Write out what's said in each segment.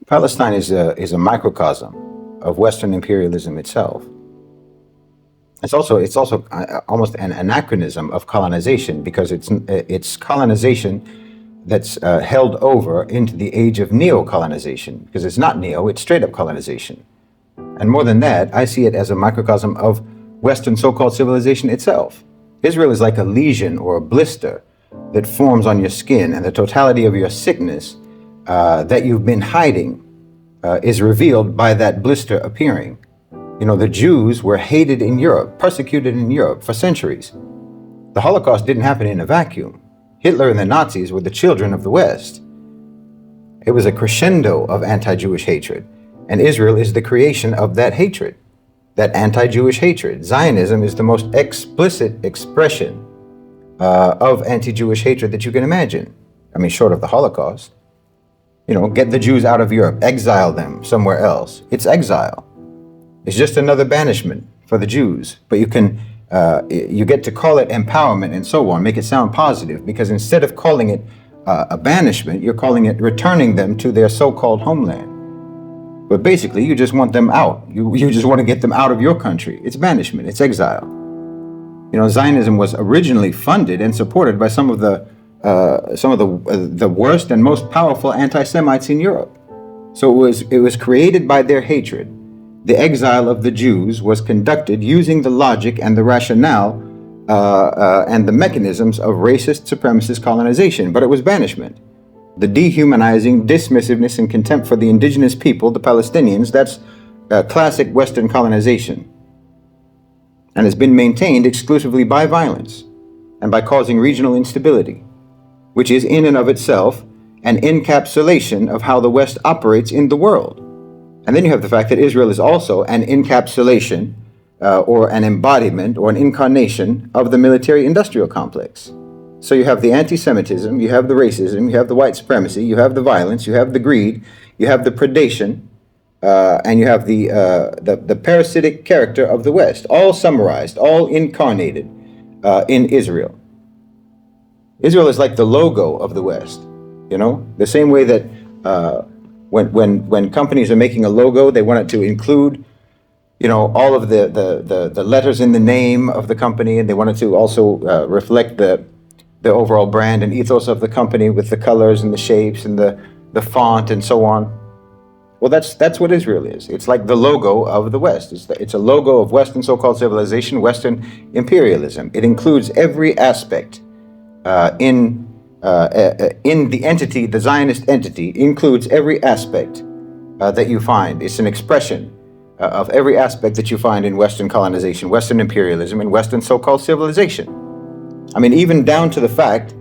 Palestine is a microcosm of Western imperialism itself. It's also almost an anachronism of colonization, because it's colonization that's held over into the age of neo-colonization, because it's not neo, it's straight up colonization. And more than that, I see it as a microcosm of Western so-called civilization itself. Israel is like a lesion or a blister that forms on your skin, and the totality of your sickness that you've been hiding is revealed by that blister appearing. You know, the Jews were hated in Europe, persecuted in Europe for centuries. The Holocaust didn't happen in a vacuum. Hitler and the Nazis were the children of the West. It was a crescendo of anti-Jewish hatred, and Israel is the creation of that hatred, that anti-Jewish hatred. Zionism is the most explicit expression of anti-Jewish hatred that you can imagine. I mean, short of the Holocaust. You know, get the Jews out of Europe, exile them somewhere else. It's exile. It's just another banishment for the Jews. But you get to call it empowerment and so on, make it sound positive, because instead of calling it a banishment, you're calling it returning them to their so-called homeland. But basically, you just want them out. You just want to get them out of your country. It's banishment, it's exile. You know, Zionism was originally funded and supported by some of the worst and most powerful anti-Semites in Europe. So it was created by their hatred. The exile of the Jews was conducted using the logic and the rationale and the mechanisms of racist supremacist colonization, but it was banishment. The dehumanizing, dismissiveness, and contempt for the indigenous people, the Palestinians, that's classic Western colonization. And has been maintained exclusively by violence and by causing regional instability, which is in and of itself an encapsulation of how the West operates in the world. And then you have the fact that Israel is also an encapsulation or an embodiment or an incarnation of the military-industrial complex. So you have the anti-Semitism, you have the racism, you have the white supremacy, you have the violence, you have the greed, you have the predation, and you have the parasitic character of the West, all summarized, all incarnated in Israel. Israel is like the logo of the West, you know, the same way that when companies are making a logo, they want it to include, you know, all of the letters in the name of the company, and they want it to also reflect the overall brand and ethos of the company with the colors and the shapes and the font and so on. Well, that's what Israel is. It's like the logo of the West. It's a logo of Western so-called civilization, Western imperialism. It includes every aspect in the entity, the Zionist entity, includes every aspect that you find. It's an expression of every aspect that you find in Western colonization, Western imperialism, and Western so-called civilization. I mean, even down to the fact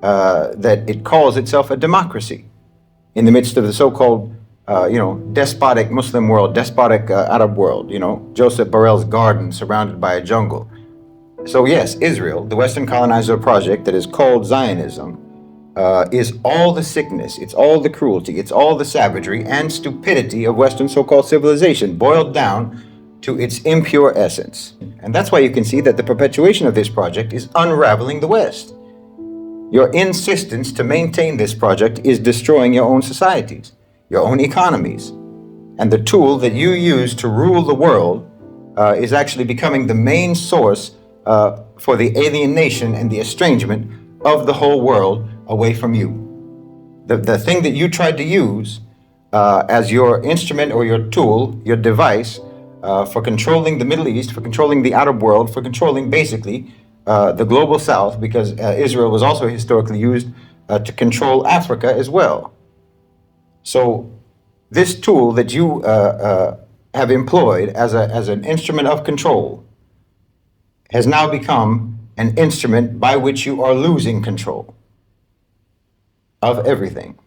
that it calls itself a democracy in the midst of the so-called, despotic Muslim world, despotic Arab world, Joseph Borrell's garden surrounded by a jungle. So yes, Israel, the Western colonizer project that is called Zionism, is all the sickness, it's all the cruelty, it's all the savagery and stupidity of Western so-called civilization, boiled down to its impure essence. And that's why you can see that the perpetuation of this project is unraveling the West. Your insistence to maintain this project is destroying your own societies, your own economies. And the tool that you use to rule the world is actually becoming the main source for the alienation and the estrangement of the whole world away from you. The thing that you tried to use as your instrument or your tool, your device, for controlling the Middle East, for controlling the Arab world, for controlling basically the global South, because Israel was also historically used to control Africa as well. So this tool that you have employed as an instrument of control has now become an instrument by which you are losing control of everything.